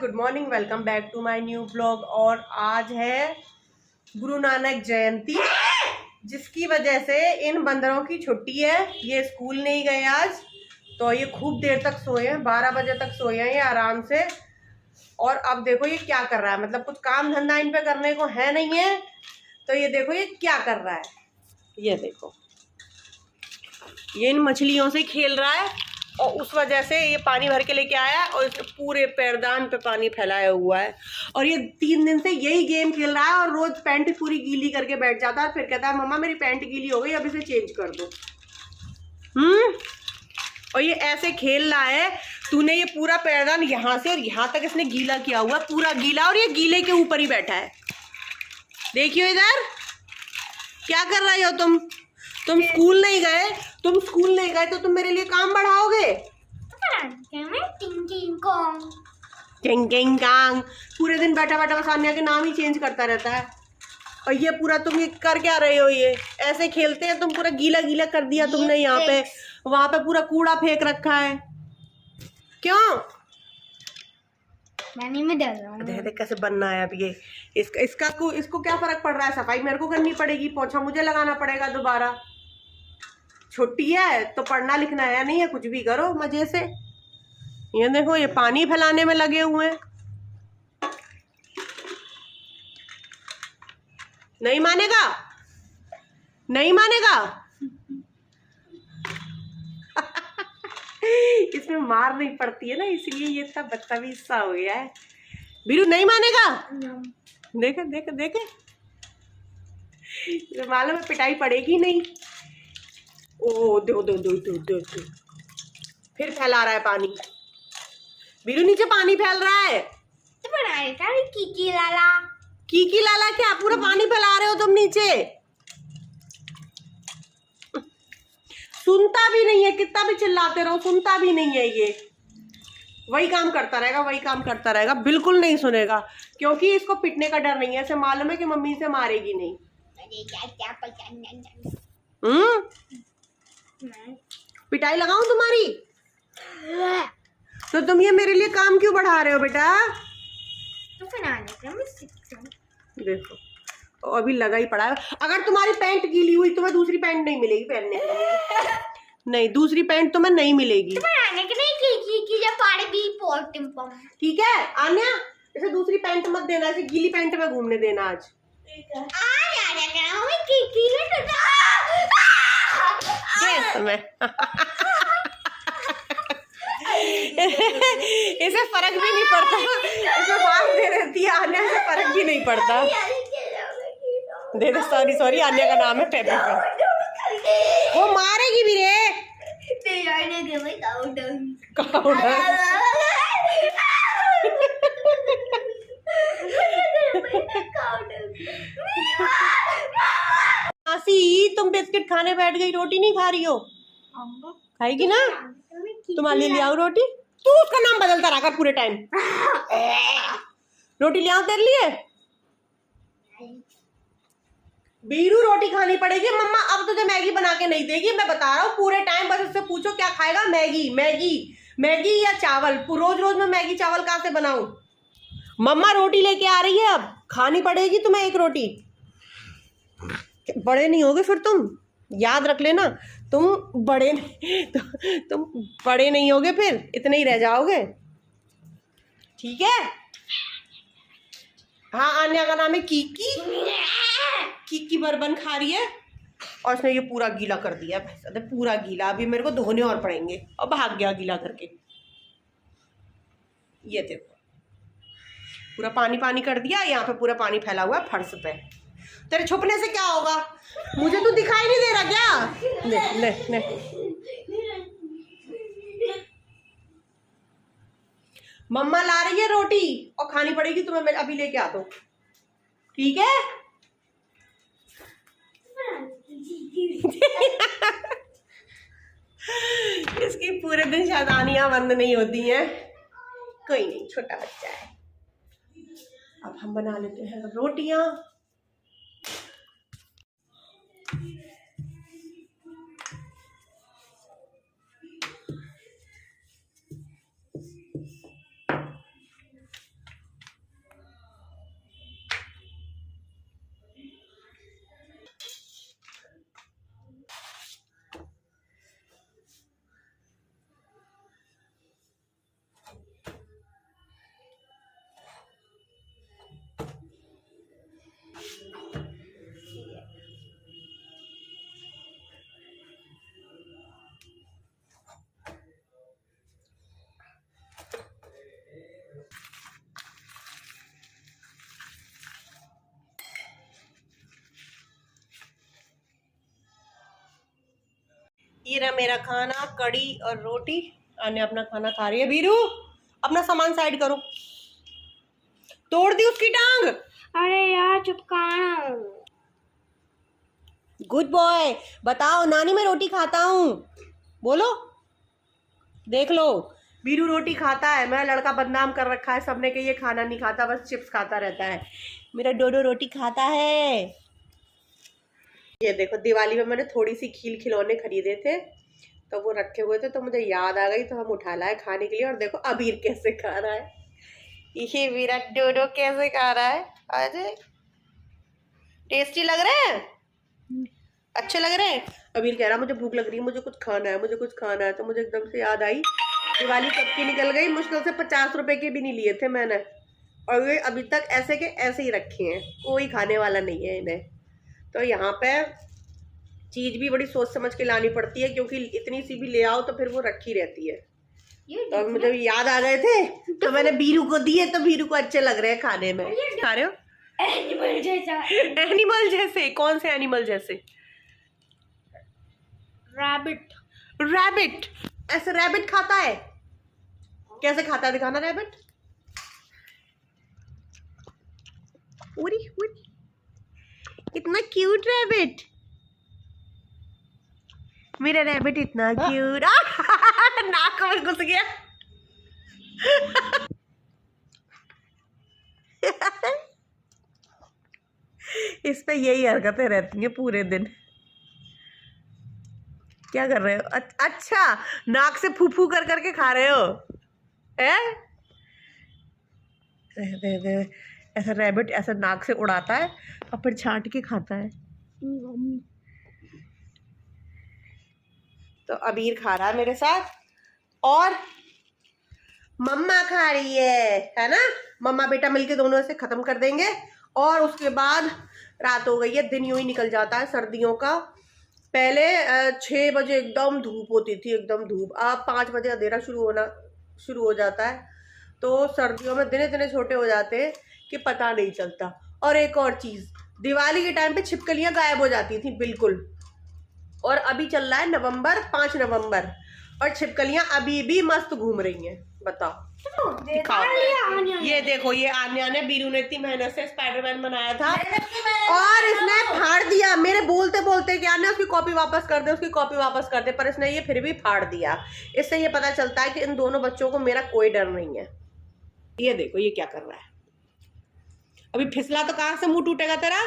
Good morning, welcome back to my new blog. और आज है गुरु नानक जयंती, जिसकी वजह से इन बंदरों की छुट्टी है। ये स्कूल नहीं गए आज, तो ये खूब देर तक सोए हैं, 12 बजे तक सोए हैं ये आराम से। और अब देखो ये क्या कर रहा है, मतलब कुछ काम धंधा इन पे करने को है नहीं है, तो ये देखो ये क्या कर रहा है। ये देखो ये इन मछलियों से खेल रहा है, और उस वजह से ये पानी भर के लेके आया और इसके पूरे पैरदान पे पानी फैलाया हुआ है। और ये 3 दिन से यही गेम खेल रहा है और रोज पैंट पूरी गीली करके बैठ जाता है, फिर कहता है मम्मा मेरी पैंट गीली हो गई, अब इसे चेंज कर दो। और ये ऐसे खेल रहा है, तूने ये पूरा पैरदान यहाँ से और यहाँ तक इसने गीला किया हुआ, पूरा गीला, और ये गीले के ऊपर ही बैठा है। देखियो इधर क्या कर रहे हो तुम स्कूल नहीं गए, तो तुम मेरे लिए काम बढ़ाओगे। किंग किंग कांग पूरे दिन बैठा बैठा बस आन्या के नाम ही चेंज करता रहता है। और ये पूरा तुम ये कर क्या रहे हो, ये ऐसे खेलते हैं, तुम पूरा गीला गीला कर दिया तुमने। यहाँ पे वहां पे पूरा कूड़ा फेंक रखा है, क्यों? मैं डर रहा हूँ। देख कैसे बनना है अब ये। इसको क्या फर्क पड़ रहा है, सफाई मेरे को करनी पड़ेगी, पोछा मुझे लगाना पड़ेगा दोबारा। छुट्टी है तो पढ़ना लिखना है नहीं है, कुछ भी करो मजे से। ये देखो ये पानी फैलाने में लगे हुए हैं। नहीं मानेगा, नहीं मानेगा। इसमें मार नहीं पड़ती है ना, इसलिए ये इतना बदतमीज सा हो गया है। बीरू नहीं मानेगा। देखे देखे देखे, मालूम है पिटाई पड़ेगी नहीं। ओ दो दो दो दो दो दो फिर फैला रहा है पानी। बीरू नीचे पानी फैल रहा है। तो बनाए था कीकी लाला। कीकी लाला क्या, पूरा पानी फैला रहे हो तुम नीचे। सुनता भी नहीं है, कितना भी चिल्लाते रहो सुनता भी नहीं है। ये वही काम करता रहेगा, वही काम करता रहेगा, बिल्कुल नहीं सुनेगा, क्योंकि इसको पिटने का डर नहीं है। ऐसे मालूम है कि मम्मी से मारेगी नहीं। पिटाई लगाऊं तुम्हारी? तो तुम ये मेरे लिए काम क्यों बढ़ा रहे हो बेटा? तो देखो अभी लगा ही पड़ा है। अगर तुम्हारी पैंट गीली हुई तुम्हें दूसरी पैंट नहीं मिलेगी पहनने के लिए। नहीं, दूसरी पैंट तुम्हें नहीं मिलेगी। ठीक है आन्या, इसे दूसरी पैंट मत देना, इसे गीली पैंट में घूमने देना आज। इसे फर्क भी नहीं पड़ता, इसे बात दे रहती है आन्या, से फर्क भी नहीं पड़ता। दे दे, सॉरी सॉरी, आन्या का नाम है पेपे पे। वो मारेगी भी रे। तुम बिस्किट खाने बैठ गई, रोटी नहीं खा रही हो? खाएगी ना, तुम्हारे लिए ले आओ रोटी। तू उसका नाम बदलता रहा कर पूरे टाइम। रोटी ले आओ तेरे लिए। बीरू रोटी खानी पड़ेगी। मम्मा अब तुझे मैगी बना के नहीं देगी, मैं बता रहा हूँ। पूरे टाइम बस उससे पूछो क्या खाएगा, मैगी मैगी मैगी या चावल। रोज रोज मैं मैगी चावल कहाँ से बनाऊं? मम्मा रोटी लेके आ रही है, अब खानी पड़ेगी तुम्हें एक रोटी। बड़े नहीं होगे फिर तुम, याद रख लेना। तुम बड़े नहीं होगे फिर, इतने ही रह जाओगे, ठीक है? हाँ, आन्या का नाम है कीकी। कीकी बर्बन खा रही है, और उसने ये पूरा गीला कर दिया है, पूरा गीला। अभी मेरे को धोने और पड़ेंगे, और भाग गया गीला करके। ये देखो पूरा पानी पानी कर दिया, यहाँ पे पूरा पानी फैला हुआ है फर्श पे। तेरे छुपने से क्या होगा, मुझे तो दिखाई नहीं दे रहा क्या? ले ले ले, मम्मा ला रही है रोटी और खानी पड़ेगी तुम्हें, मैं अभी लेके आता हूँ, ठीक है? इसकी पूरे दिन शैतानियां बंद नहीं होती हैं। कोई नहीं, छोटा बच्चा है। अब हम बना लेते हैं रोटियां। ये रहा मेरा खाना, कड़ी और रोटी। आन्या अपना खाना खा रही है। बीरू अपना सामान साइड करो, तोड़ दी उसकी टांग। अरे यार चुपकाना। Good boy. बताओ नानी मैं रोटी खाता हूँ, बोलो। देख लो बीरू रोटी खाता है, मेरा लड़का बदनाम कर रखा है सबने कि ये खाना नहीं खाता, बस चिप्स खाता रहता है। मेरा डोडो रोटी खाता है। ये देखो दिवाली में मैंने थोड़ी सी खिलौने खरीदे थे, तो वो रखे हुए थे, तो मुझे याद आ गई, तो हम उठा लाए खाने के लिए। और देखो अबीर कैसे खा रहा है, ये मेरा डोडो कैसे खा रहा है। अरे टेस्टी लग रहे हैं, अच्छे लग रहे हैं। अबीर कह रहा मुझे भूख लग रही है, मुझे कुछ खाना है, मुझे कुछ खाना है। तो मुझे एकदम से याद आई दिवाली कब की निकल गई, मुश्किल से 50 रुपए के भी नहीं लिए थे मैंने, और ये अभी तक ऐसे के ऐसे ही रखे हैं, कोई खाने वाला नहीं है इन्हें। तो यहाँ पे चीज भी बड़ी सोच समझ के लानी पड़ती है, क्योंकि इतनी सी भी ले आओ तो फिर वो रखी रहती है। तो मुझे याद आ गए थे तो मैंने बीरू को दिए, तो बीरू को अच्छे लग रहे हैं खाने में। खा रहे हो? एनिमल जैसा। एनिमल जैसे? कौन से एनिमल जैसे? रैबिट। रैबिट? ऐसे रैबिट खाता है? कैसे खाता है, दिखाना रैबिट। उरी उरी, इतना क्यूट रैबिट, मेरा रैबिट इतना क्यूट। नाक में घुस गया। इस पे यही हरकतें रहती हैं पूरे दिन। क्या कर रहे हो? अच्छा नाक से फू फू कर करके खा रहे हो, हैं? ऐसा रैबिट ऐसा नाक से उड़ाता है और फिर छांट के खाता है। तो अबीर खा रहा है मेरे साथ, और मम्मा खा रही है ना। मम्मा बेटा मिलके दोनों ऐसे खत्म कर देंगे, और उसके बाद रात हो गई है, दिन यूं ही निकल जाता है सर्दियों का। पहले 6 बजे एकदम धूप होती थी, एकदम धूप। अब 5 बजे अंधेरा शुरू हो जाता है। तो सर्दियों में दिन इतने छोटे हो जाते हैं कि पता नहीं चलता। और एक और चीज़, दिवाली के टाइम पे छिपकलियाँ गायब हो जाती थी बिल्कुल, और अभी चल रहा है नवंबर, 5 नवंबर, और छिपकलियाँ अभी भी मस्त घूम रही हैं। बताओ, दिखाओ। ये देखो, ये आन्या ने, बीरू ने इतनी मेहनत से स्पाइडरमैन बनाया था और इसने फाड़ दिया। मेरे बोलते बोलते कि आन्या उसकी कॉपी वापस कर दे, उसकी कॉपी वापस कर दे, पर इसने ये फिर भी फाड़ दिया। इससे ये पता चलता है कि इन दोनों बच्चों को मेरा कोई डर नहीं है। ये देखो ये क्या कर रहा है, अभी फिसला तो कहाँ से मुंह टूटेगा तेरा।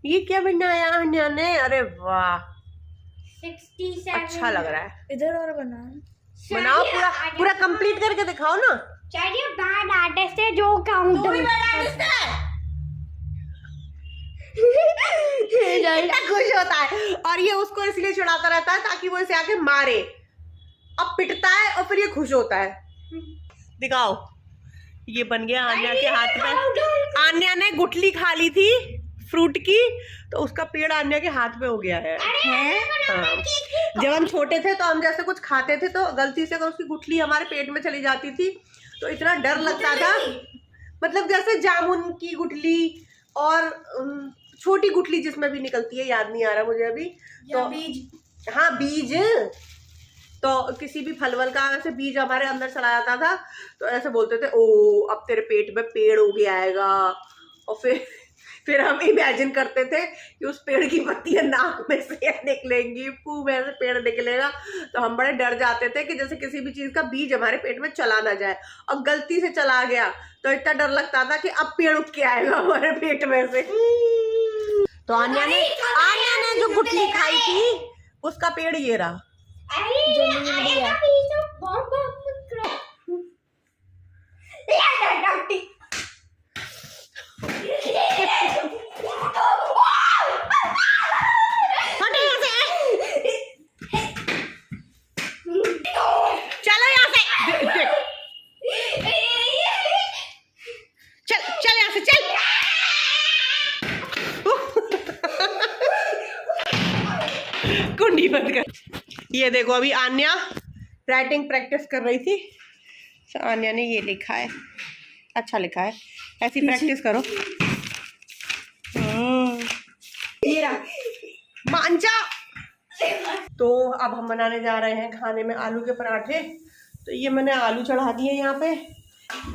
ये क्या बनाया आन्या ने? अरे वाह, 67। अच्छा लग रहा है। इधर और बनाओ पूरा पूरा कंप्लीट करके दिखाओ ना। चलिए बैड आर्टिस्ट है जो काउंट खुश होता है, और ये उसको इसलिए चिढ़ाता रहता है ताकि वो इसे आके मारे। अब पिटता है और फिर ये खुश होता है। दिखाओ, ये बन गया आन्या के हाथ में। आन्या ने गुठली खा ली थी फ्रूट की, तो उसका पेड़ आन्या के हाथ में हो गया है। हाँ। जब हम छोटे थे तो हम जैसे कुछ खाते थे तो गलती से अगर उसकी गुठली हमारे पेट में चली जाती थी तो इतना डर लगता था, मतलब जैसे जामुन की गुठली और छोटी गुठली जिसमें भी निकलती है, याद नहीं आ रहा मुझे अभी। तो बीज, हाँ बीज, तो किसी भी फलवल का ऐसे बीज हमारे अंदर चला जाता था, तो ऐसे बोलते थे ओ अब तेरे पेट में पेड़ हो गया आएगा। और फिर हम इमेजिन करते थे कि उस पेड़ की पत्तियां नाक में से निकलेंगी, खूब ऐसे पेड़ निकलेगा। तो हम बड़े डर जाते थे कि जैसे किसी भी चीज का बीज हमारे पेट में चला ना जाए, और गलती से चला गया तो इतना डर लगता था कि अब पेड़ उठ के आएगा हमारे पेट में से। तो आन्या ने जो गुठली खाई थी उसका पेड़ ये रहा। चलो यहाँ से, चल यहाँ से चल। कुंडी बंद कर। ये देखो अभी आन्या राइटिंग प्रैक्टिस कर रही थी, तो आन्या ने ये लिखा है, अच्छा लिखा है, ऐसी प्रैक्टिस करो। ये रहा। मान जा। तो अब हम बनाने जा रहे हैं खाने में आलू के पराठे। तो ये मैंने आलू चढ़ा दिए यहाँ पे,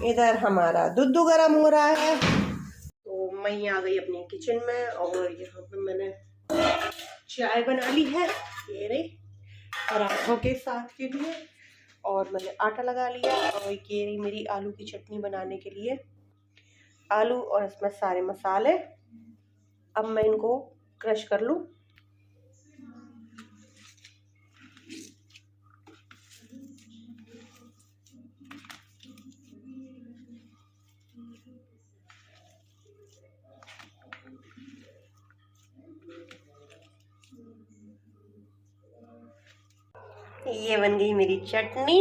इधर हमारा दूध गर्म हो रहा है। तो मैं आ गई अपनी किचन में और यहाँ पे मैंने चाय बना ली है, ये रही पराठों के साथ के लिए। और मैंने आटा लगा लिया और ये रही मेरी आलू की चटनी बनाने के लिए आलू और इसमें सारे मसाले। अब मैं इनको क्रश कर लूँ। ये बन गई मेरी चटनी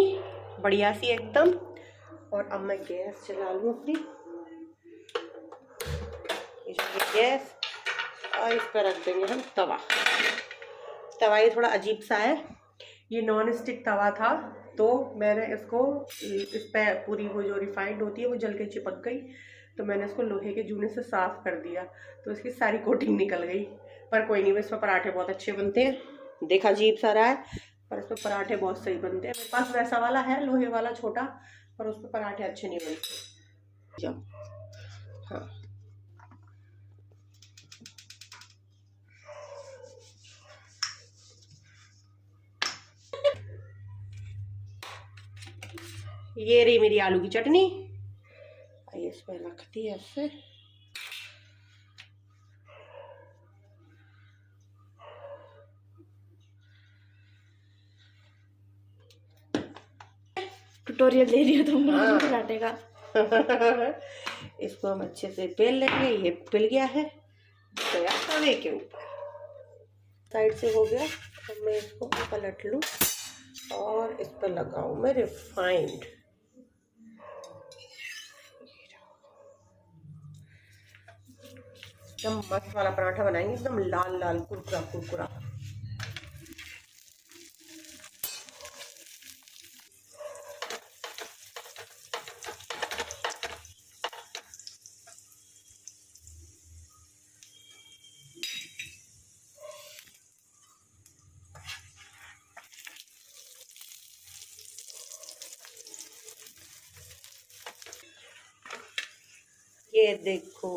बढ़िया सी एकदम। और अब मैं गैस चला लूँ अपनी, गैस, और इस पर रख देंगे हम तवा। तवा ये थोड़ा अजीब सा है, ये नॉन स्टिक तवा था तो मैंने इसको इस पर पूरी वो जो रिफाइंड होती है वो जल के चिपक गई, तो मैंने इसको लोहे के जूने से साफ़ कर दिया तो इसकी सारी कोटिंग निकल गई। पर कोई नहीं, इस पर पराठे बहुत अच्छे बनते हैं। देखा अजीब सा रहा है पर इस पर पराठे बहुत सही बनते हैं। मेरे पास वैसा वाला है लोहे वाला छोटा, पर उस पर पराठे अच्छे नहीं बनते। जाओ, हाँ ये रही मेरी आलू की चटनी। आइए इस पर रखती है ऐसे। ट्यूटोरियल दे रही हो तुम पराठे का। इसको हम अच्छे से बेल लेंगे। ये पिल गया है गया तवे के ऊपर, साइड से हो गया। अब मैं इसको पलट लूँ और इस पर लगाऊं मैं रिफाइंड। एकदम मस्त वाला पराठा बनाएंगे, एकदम लाल लाल कुरकुरा कुरकुरा। ये देखो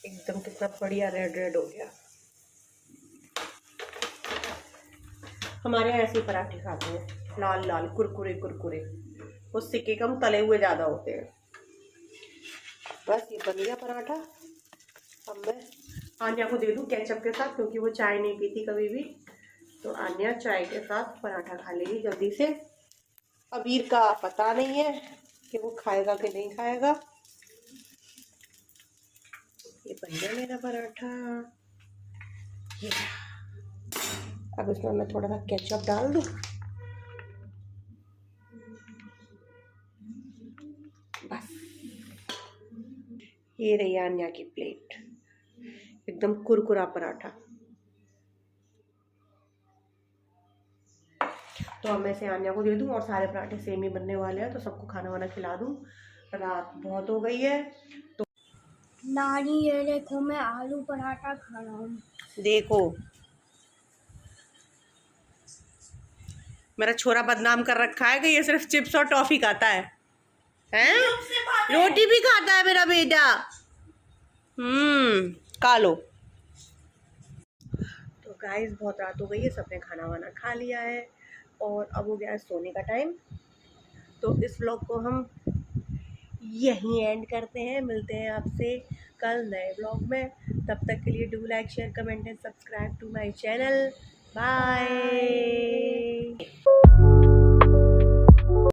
एकदम कितना बढ़िया रेड रेड हो गया। हमारे यहाँ ऐसे पराठे खाते हैं, लाल लाल कुरकुरे कुरकुरे, उससे के कम तले हुए ज़्यादा होते हैं। बस ये बन गया पराठा। अब मैं आन्या को दे दूँ केचप के साथ, क्योंकि वो चाय नहीं पीती कभी भी, तो आन्या चाय के साथ पराठा खा लेगी जल्दी से। अबीर का पता नहीं है कि वो खाएगा कि नहीं खाएगा। ये बन गया मेरा पराठा। अब इसमें मैं थोड़ा सा केचप डाल दूँ। बस ये रही आन्या की प्लेट, एकदम कुरकुरा पराठा। तो अब मैं इसे आन्या को दे दूँ और सारे पराठे सेम ही बनने वाले हैं, तो सबको खाना वाना खिला दूँ। रात बहुत हो गई है। तो नानी ये देखो मैं आलू पराठा खा रहा हूँ। देखो मेरा छोरा बदनाम कर रखा है कि ये सिर्फ चिप्स और टॉफी खाता है, हैं? रोटी भी खाता है मेरा बेटा। खा लो। तो गाइस बहुत रात हो गई है, सबने खाना वाना खा लिया है और अब हो गया है सोने का टाइम। तो इस व्लॉग को हम यहीं एंड करते हैं। मिलते हैं आपसे कल नए व्लॉग में। तब तक के लिए do like share comment and subscribe to my channel. Bye.